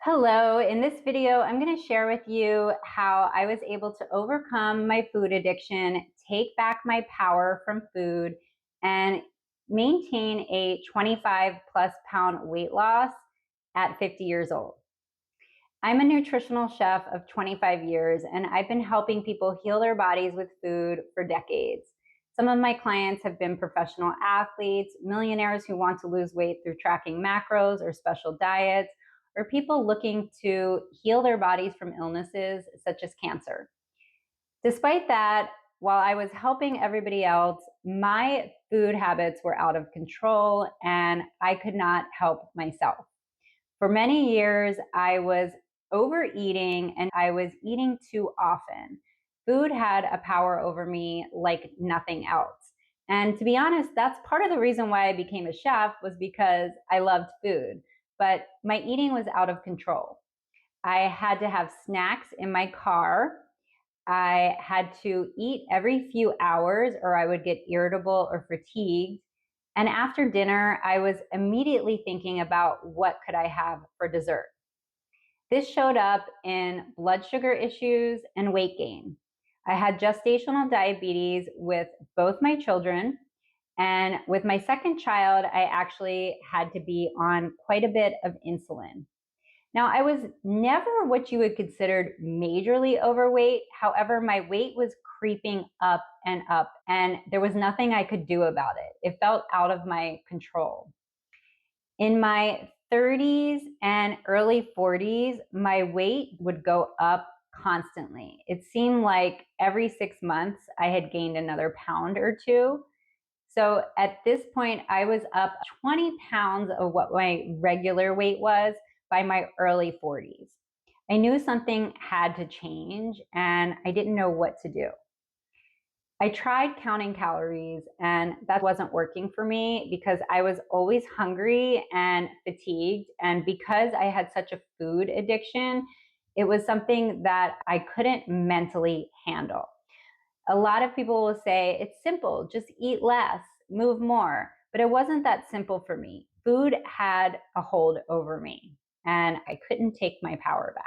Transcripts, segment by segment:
Hello, in this video, I'm going to share with you how I was able to overcome my food addiction, take back my power from food, and maintain a 25 plus pound weight loss at 50 years old. I'm a nutritional chef of 25 years, and I've been helping people heal their bodies with food for decades. Some of my clients have been professional athletes, millionaires who want to lose weight through tracking macros or special diets, or people looking to heal their bodies from illnesses such as cancer. Despite that, while I was helping everybody else, my food habits were out of control and I could not help myself. For many years, I was overeating and I was eating too often. Food had a power over me like nothing else. And to be honest, that's part of the reason why I became a chef, was because I loved food, but my eating was out of control. I had to have snacks in my car. I had to eat every few hours or I would get irritable or fatigued. And after dinner, I was immediately thinking about what could I have for dessert. This showed up in blood sugar issues and weight gain. I had gestational diabetes with both my children. And with my second child, I actually had to be on quite a bit of insulin. Now, I was never what you would consider majorly overweight. However, my weight was creeping up, and there was nothing I could do about it. It felt out of my control. In my 30s and early 40s, my weight would go up constantly. It seemed like every 6 months I had gained another pound or two. So at this point, I was up 20 pounds of what my regular weight was by my early 40s. I knew something had to change and I didn't know what to do. I tried counting calories and that wasn't working for me because I was always hungry and fatigued. And because I had such a food addiction, it was something that I couldn't mentally handle. A lot of people will say, it's simple, just eat less, move more. But it wasn't that simple for me. Food had a hold over me and I couldn't take my power back.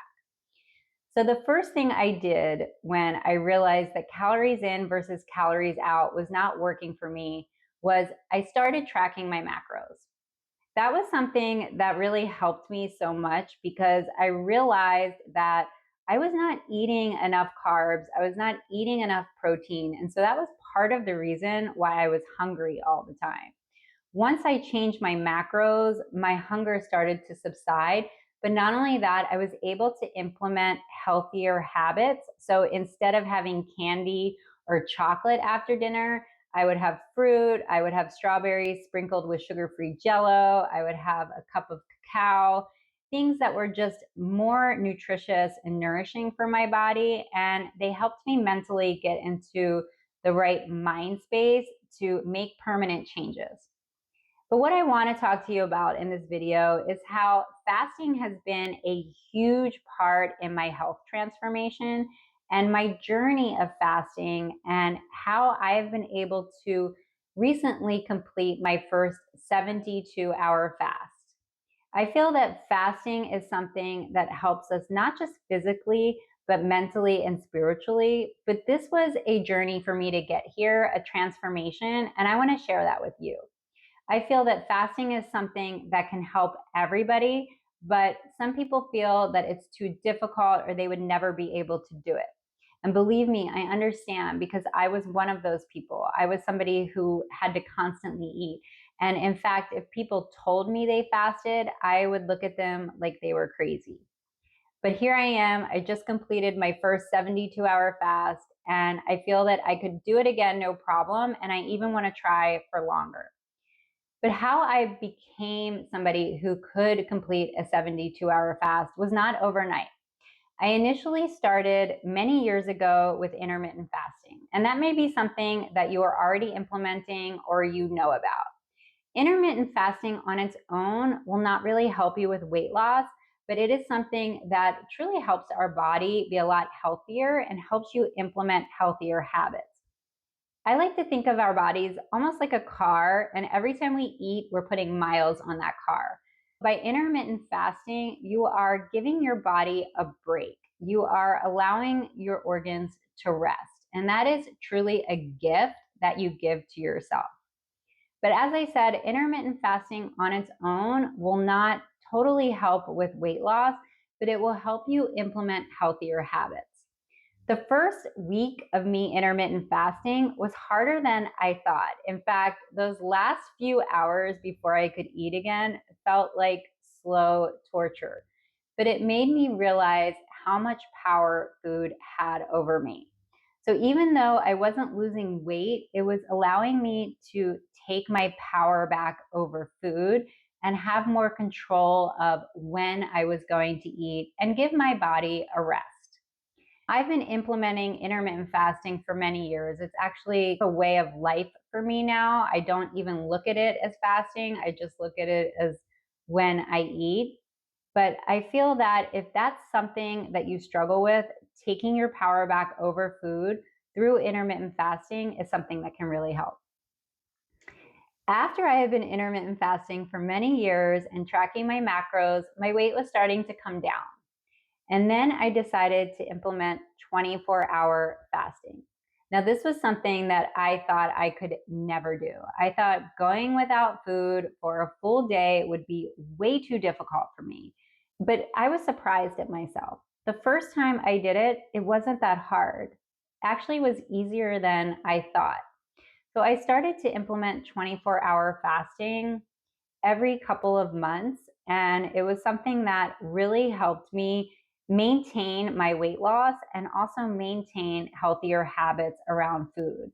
So the first thing I did when I realized that calories in versus calories out was not working for me was I started tracking my macros. That was something that really helped me so much because I realized that I was not eating enough carbs. I was not eating enough protein. And so that was part of the reason why I was hungry all the time. Once I changed my macros, my hunger started to subside. But not only that, I was able to implement healthier habits. So instead of having candy or chocolate after dinner, I would have fruit, I would have strawberries sprinkled with sugar-free Jello, I would have a cup of cacao, things that were just more nutritious and nourishing for my body. And they helped me mentally get into the right mind space to make permanent changes. But what I want to talk to you about in this video is how fasting has been a huge part in my health transformation and my journey of fasting, and how I've been able to recently complete my first 72-hour fast. I feel that fasting is something that helps us not just physically, but mentally and spiritually. But this was a journey for me to get here, a transformation, and I want to share that with you. I feel that fasting is something that can help everybody, but some people feel that it's too difficult or they would never be able to do it. And believe me, I understand, because I was one of those people. I was somebody who had to constantly eat. And in fact, if people told me they fasted, I would look at them like they were crazy. But here I am. I just completed my first 72-hour fast, and I feel that I could do it again, no problem. And I even want to try for longer. But how I became somebody who could complete a 72-hour fast was not overnight. I initially started many years ago with intermittent fasting, and that may be something that you are already implementing or you know about. Intermittent fasting on its own will not really help you with weight loss, but it is something that truly helps our body be a lot healthier and helps you implement healthier habits. I like to think of our bodies almost like a car, and every time we eat, we're putting miles on that car. By intermittent fasting, you are giving your body a break. You are allowing your organs to rest. And that is truly a gift that you give to yourself. But as I said, intermittent fasting on its own will not totally help with weight loss, but it will help you implement healthier habits. The first week of me intermittent fasting was harder than I thought. In fact, those last few hours before I could eat again felt like slow torture. But it made me realize how much power food had over me. So even though I wasn't losing weight, it was allowing me to take my power back over food and have more control of when I was going to eat and give my body a rest. I've been implementing intermittent fasting for many years. It's actually a way of life for me now. I don't even look at it as fasting. I just look at it as when I eat. But I feel that if that's something that you struggle with, taking your power back over food through intermittent fasting is something that can really help. After I had been intermittent fasting for many years and tracking my macros, my weight was starting to come down. And then I decided to implement 24-hour fasting. Now, this was something that I thought I could never do. I thought going without food for a full day would be way too difficult for me. But I was surprised at myself. The first time I did it, it wasn't that hard. Actually, it was easier than I thought. So I started to implement 24-hour fasting every couple of months, and it was something that really helped me maintain my weight loss and also maintain healthier habits around food.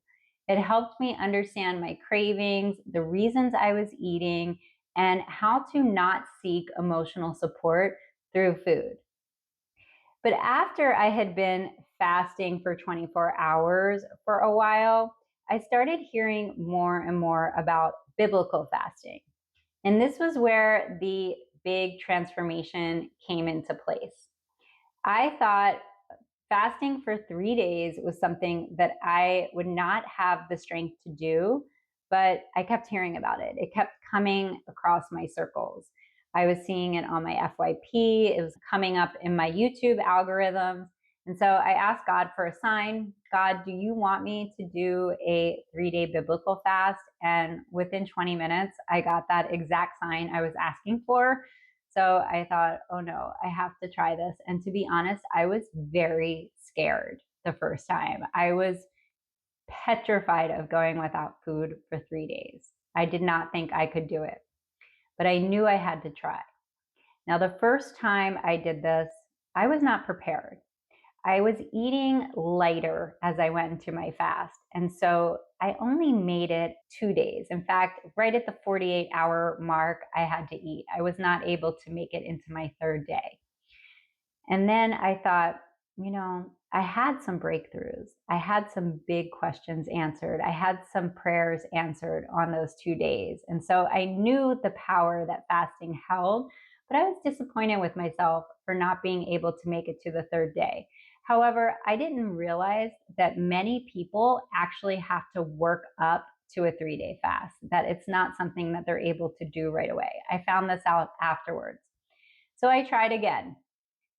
It helped me understand my cravings, the reasons I was eating, and how to not seek emotional support through food. But after I had been fasting for 24 hours for a while, I started hearing more and more about biblical fasting. And this was where the big transformation came into place. I thought fasting for 3 days was something that I would not have the strength to do, but I kept hearing about it. It kept coming across my circles. I was seeing it on my FYP, it was coming up in my YouTube algorithms. And so I asked God for a sign. God, do you want me to do a 3-day biblical fast? And within 20 minutes, I got that exact sign I was asking for. So I thought, oh no, I have to try this. And to be honest, I was very scared the first time. I was petrified of going without food for 3 days. I did not think I could do it, but I knew I had to try. Now, the first time I did this, I was not prepared. I was eating lighter as I went into my fast. And so I only made it 2 days. In fact, right at the 48-hour mark, I had to eat. I was not able to make it into my third day. And then I thought, I had some breakthroughs. I had some big questions answered. I had some prayers answered on those 2 days. And so I knew the power that fasting held, but I was disappointed with myself for not being able to make it to the third day. However, I didn't realize that many people actually have to work up to a 3-day fast, that it's not something that they're able to do right away. I found this out afterwards. So I tried again.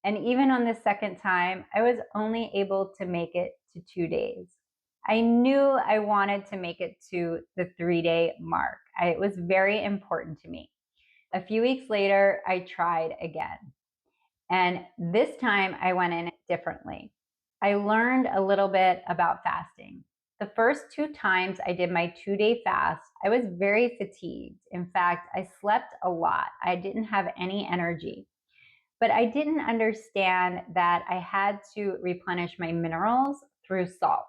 And even on the second time, I was only able to make it to 2 days. I knew I wanted to make it to the 3-day mark. It was very important to me. A few weeks later, I tried again. And this time I went in differently. I learned a little bit about fasting. The first 2 times I did my 2-day fast, I was very fatigued. In fact, I slept a lot. I didn't have any energy. But I didn't understand that I had to replenish my minerals through salt.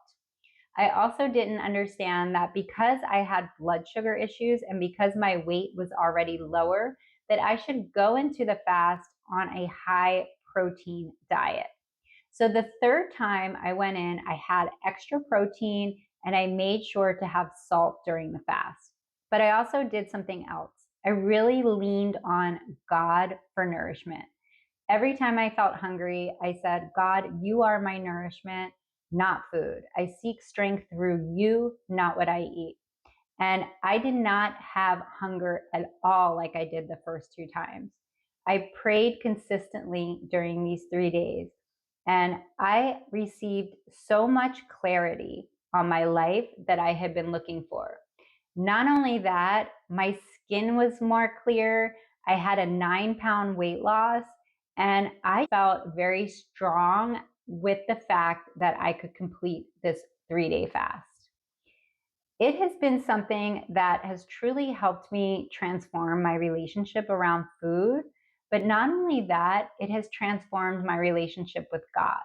I also didn't understand that because I had blood sugar issues and because my weight was already lower, that I should go into the fast on a high protein diet. So the third time I went in, I had extra protein and I made sure to have salt during the fast. But I also did something else. I really leaned on God for nourishment. Every time I felt hungry, I said, God, you are my nourishment, not food. I seek strength through you, not what I eat. And I did not have hunger at all like I did the first 2 times. I prayed consistently during these 3 days, and I received so much clarity on my life that I had been looking for. Not only that, my skin was more clear. I had a 9-pound weight loss, and I felt very strong with the fact that I could complete this 3-day fast. It has been something that has truly helped me transform my relationship around food. But not only that, it has transformed my relationship with God.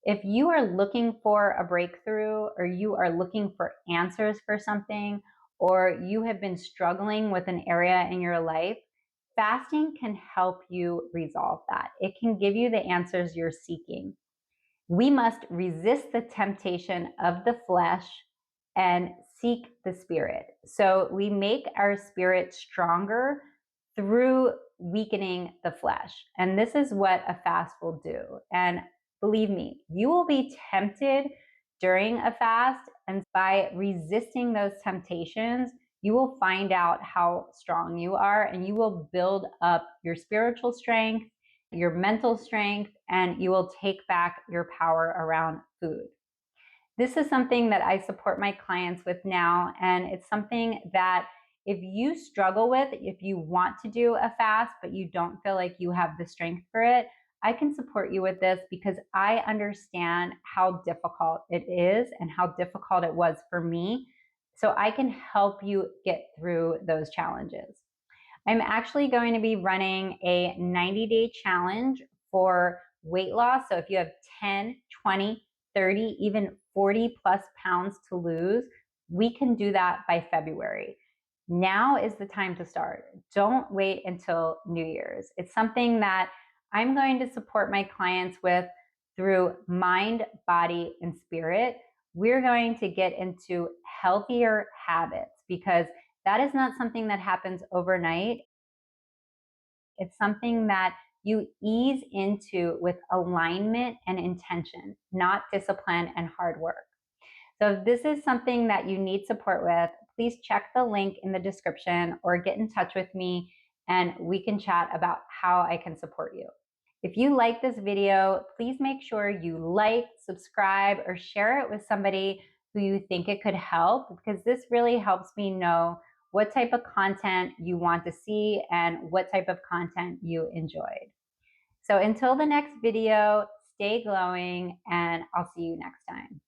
If you are looking for a breakthrough, or you are looking for answers for something, or you have been struggling with an area in your life, fasting can help you resolve that. It can give you the answers you're seeking. We must resist the temptation of the flesh and seek the spirit. So we make our spirit stronger through weakening the flesh. And this is what a fast will do. And believe me, you will be tempted during a fast. And by resisting those temptations, you will find out how strong you are, and you will build up your spiritual strength, your mental strength, and you will take back your power around food. This is something that I support my clients with now, and it's something that if you struggle with, if you want to do a fast, but you don't feel like you have the strength for it, I can support you with this because I understand how difficult it is and how difficult it was for me. So I can help you get through those challenges. I'm actually going to be running a 90-day challenge for weight loss. So if you have 10, 20, 30, even 40 plus pounds to lose, we can do that by February. Now is the time to start. Don't wait until New Year's. It's something that I'm going to support my clients with through mind, body, and spirit. We're going to get into healthier habits because that is not something that happens overnight. It's something that you ease into with alignment and intention, not discipline and hard work. So if this is something that you need support with, please check the link in the description or get in touch with me and we can chat about how I can support you. If you like this video, please make sure you like, subscribe, or share it with somebody who you think it could help, because this really helps me know what type of content you want to see and what type of content you enjoyed. So until the next video, stay glowing, and I'll see you next time.